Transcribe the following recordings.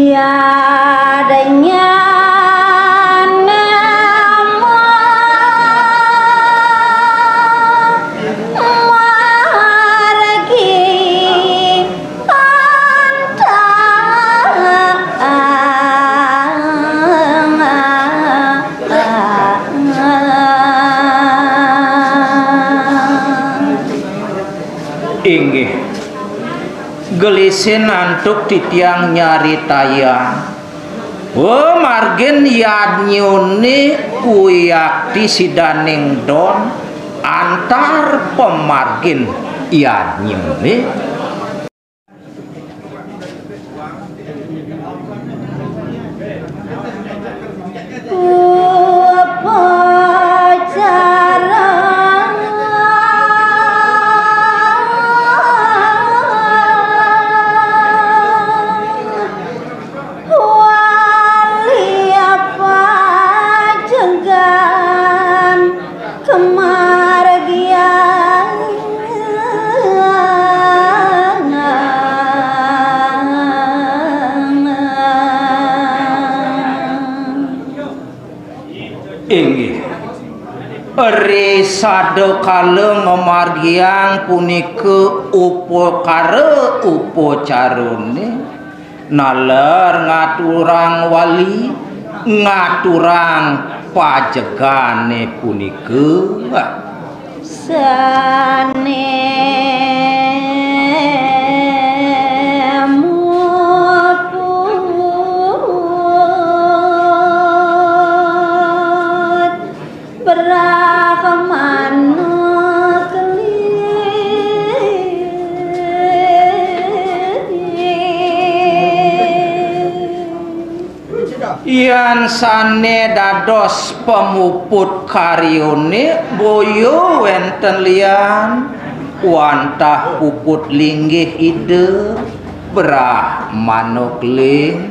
Ya adanya inggih gelisin antuk titiang nyari tayang. Oh margin yadnyuni uyakti sidaning don antar pemargin yadnyuni inggih risado kala ngamargiang punika upakara upacarane nalar ngaturang wali ngaturang pajegane punika sane yan sane dados pemuput karyone boyo wenten liyan wantah puput linggih ide berah manuk ling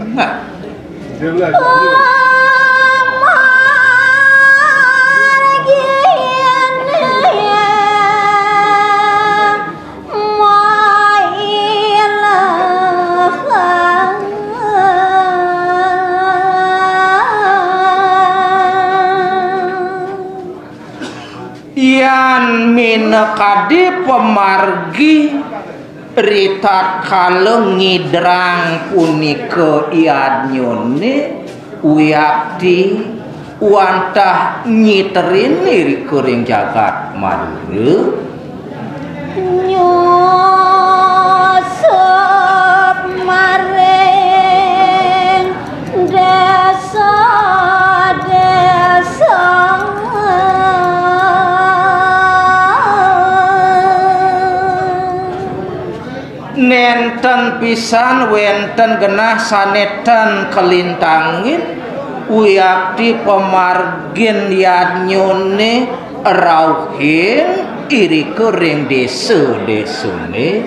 yan minekadi pemargi ritat kaleng ngidrang punika yadnyone uyakti wantah nyiterin iri kuring jagat madura nyosep maring desa-desa nenten pisan wenten genah sanetan kelintangin uyakti pemargin yadnyone rauhin iri kering desa-desane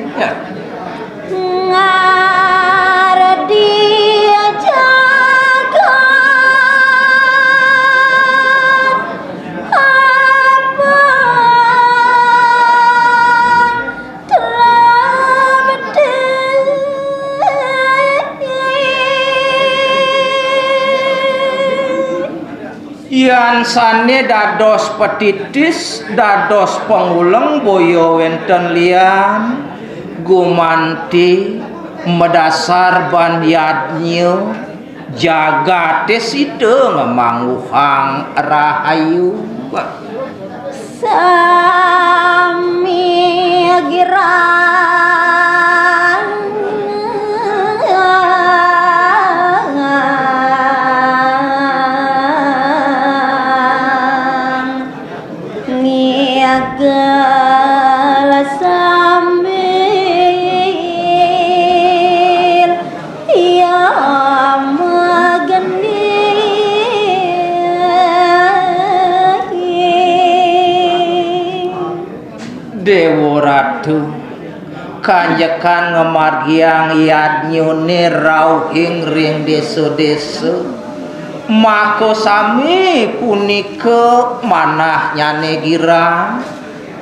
ngardi yan sane dados petitis dados penguleng boyo wenten liyan gumanti medasar ban yadnya jagates ide ngemanguhang rahayu sami girang niaga sambil ya mageni Dewa Ratu kanjekan ngemargiang yadnyone rauhing ring desa-desa mako sami punika manah nyane girang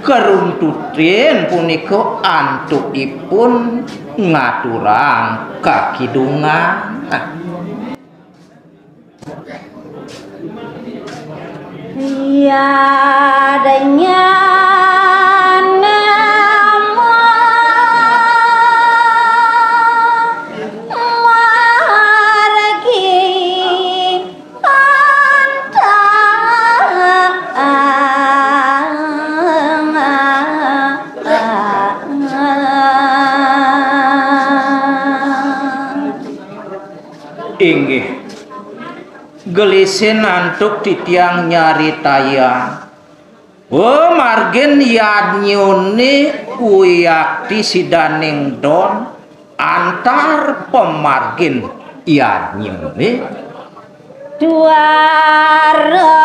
keruntutin punika antukipun ngaturang kakidungan. Tiadanya nama margi inggih gelisin antuk titiang nyaritaya margen yadnyuni uyakti sidaning don antar pemargin yadnyuni duara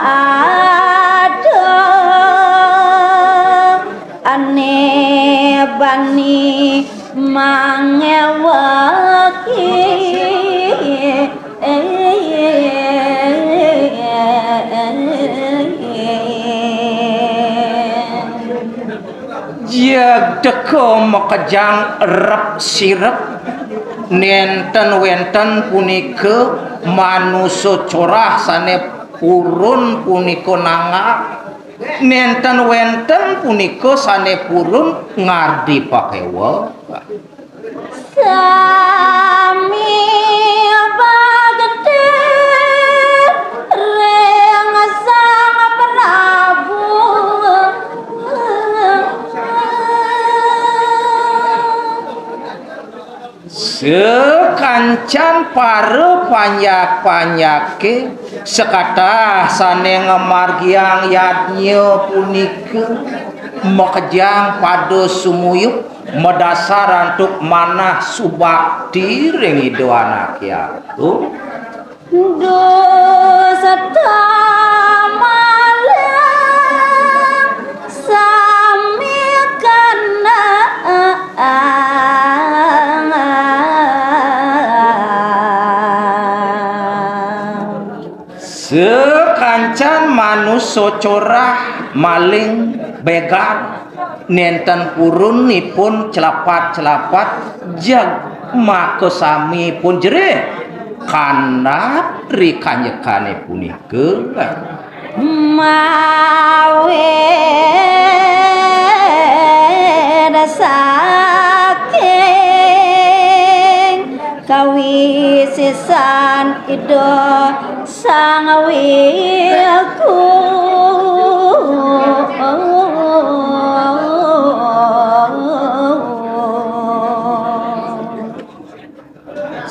ada ane bani mangewaki jagdeko makejang rep sirep nenten wenten punika manusa corah sane purun punika nangak nenten wenten punika sane purun ngardi pakewa sami bagete reng sang prabu sekancan para panyak-panyake sekatah sane ngemargiang yadnya punika makejang pada sumuyuk medasar untuk manah subakti ring ido anak yatu dosa tamalang sami kana sekancan manusia corah maling begal nenten purunipun celapat-celapat jag maka sami pun jerih kana rikanyekane punika mawe saking kawisisan ido sang wilku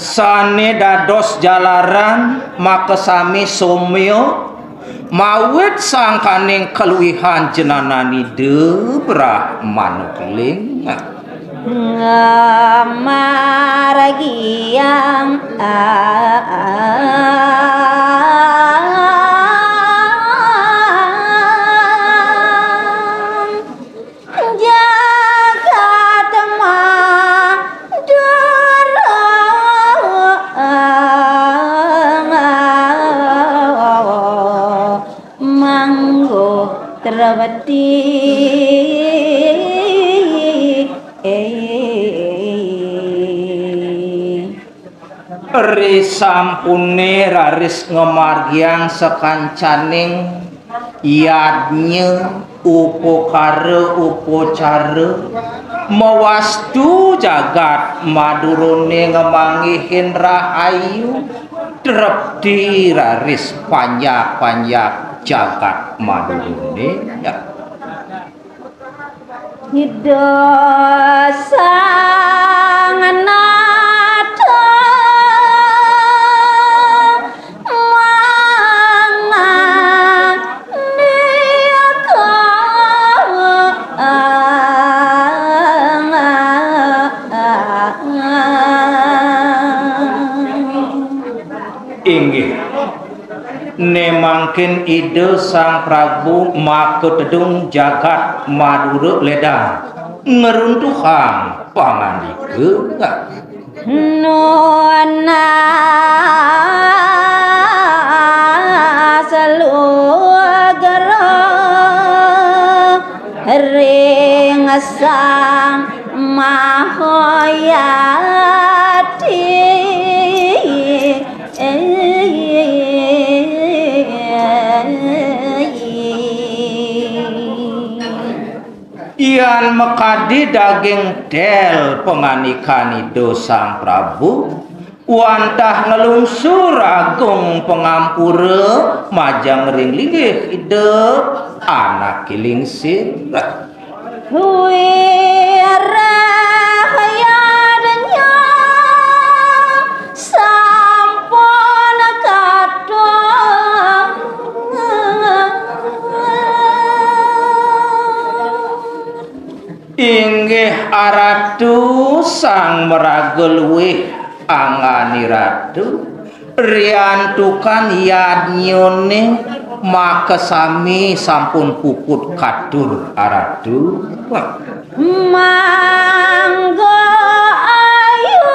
sane dados jalaran maka sami somyo mawit sangkaning keluwihan jenanani debrah manukling margiang jagat madara manggo terawati risampune raris ngemargiang sekancaning yadnya upokare upocara mewastu jagat madurune ngemangihin rahayu drepti raris panjak-panjak jagat madurune ya dosa nganata inggih nemangkin ide sang Prabu maketedung jagat madura ledang ngeruntuhan pangandika nona selu ring sang mahayati Ian mekadi daging del penganikani dosang Prabu wantah ngelungsur agung pengampura majang ring linggih hidup anak kilingsir wirahayadnya sampun kadang inggih aratu sang meragel wih angani ratu riantukan yadnyone makesami sampun puput kadur aratu mangga ayu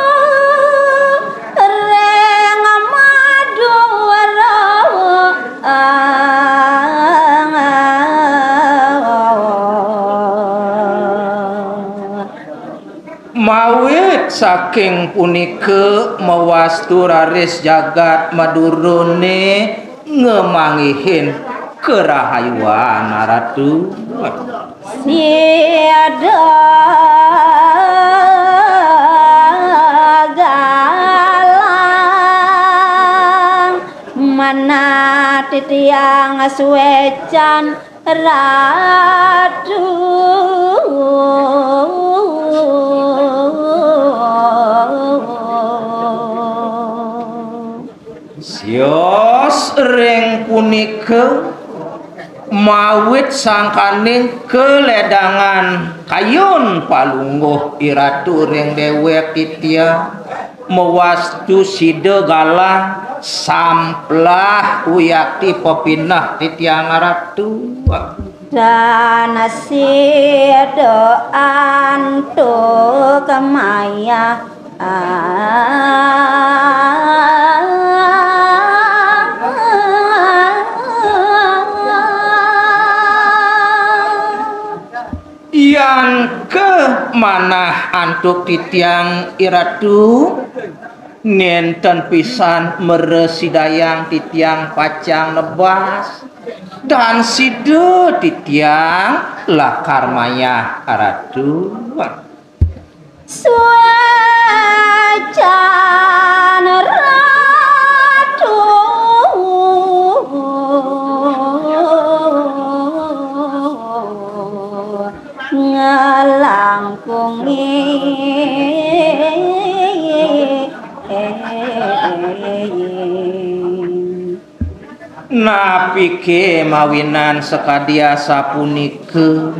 reng madura mawit saking punika mewastu raris jagat madurune ngemangihin kerahayuan ratu siada galang mana titiang suecan ratu sios ring punika mawit sangkaning keledangan kayun palungguh iratu ring dewek titya mewastu side galang samplah uyakti pepinah titya ngaratu dan sida antuk kemaya yang ke manah antuk titiang iratu nenten pisan meresidayang titiang pacang lebas dan side titiang lakar maya aratu suacan ratu ngelangkungi napike mawinan sekadia sapunike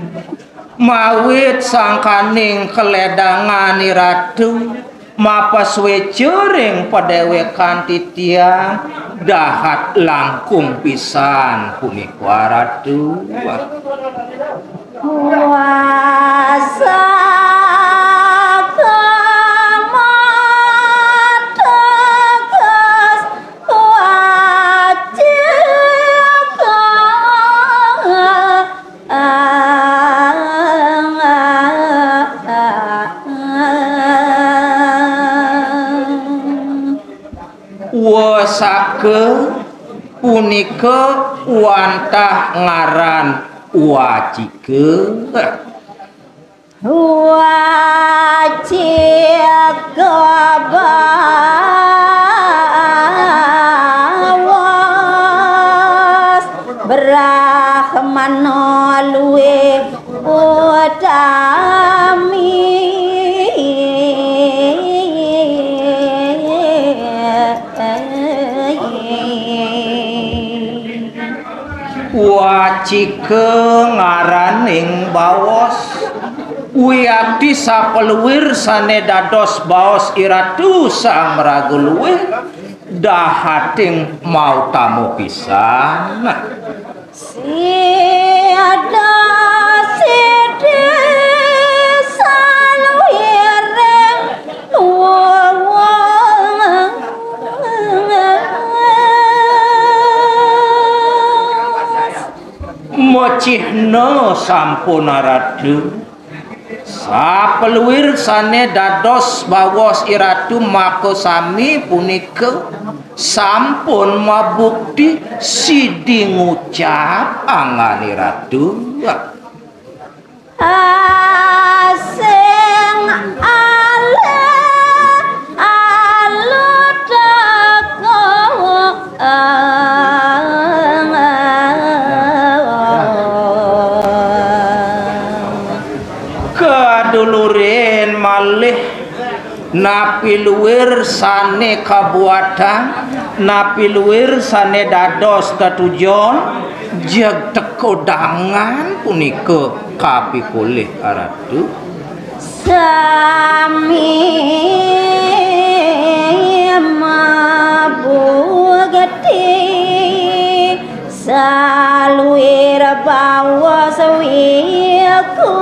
mawit sangkaning keledangan iratu mapas wecering padewekan titiang dahat langkung pisan punika ratu kuasa kemategas wasake punika wantah ngaran wacike bawas brahmana luwe utami wacike ngaraning baos wiyadi sapeluwir sane dados baos iratu sang raguluwe dahating mau tamu pisan siada sidi salwireng cihna sampun aradu sapeluwir sane dados bawos iratu maka sami punika sampun mabukti sidi ngucap angani ratu asing kadulurin malih napi luwir sane kabuatan napi luwir sane dados tetujon jeg tekodangan punika kapikulih aratu sami mabugati saluir bawa sawiku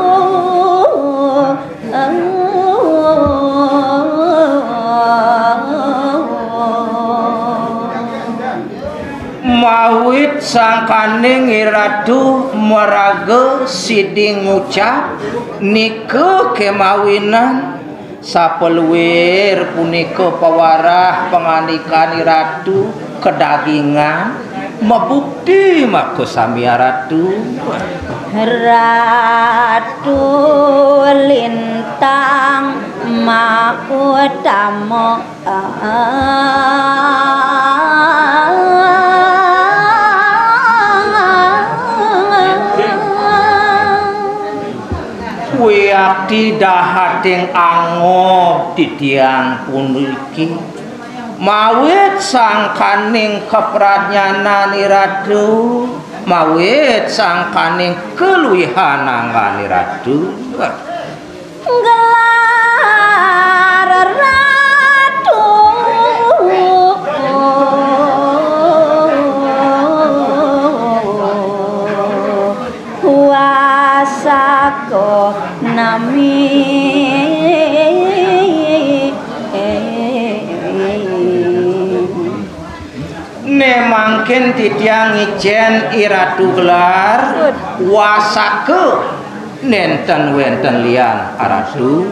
mawit sangkane ngiratu meraga sidi ngucap nika kemawinan sapeluwir punika pawarah pangandikan ratu kedagingan mabukti maka sami ratu ratu lintang mautama wiakti dahating angob titiang puniki mawit sangkaning kepradnyanan ratu mawit sangkaning keluwihan angani ratu gelar ratu wasako nami ne mangken titiang ijen iratu gelar wasake nenten wenten lian aratu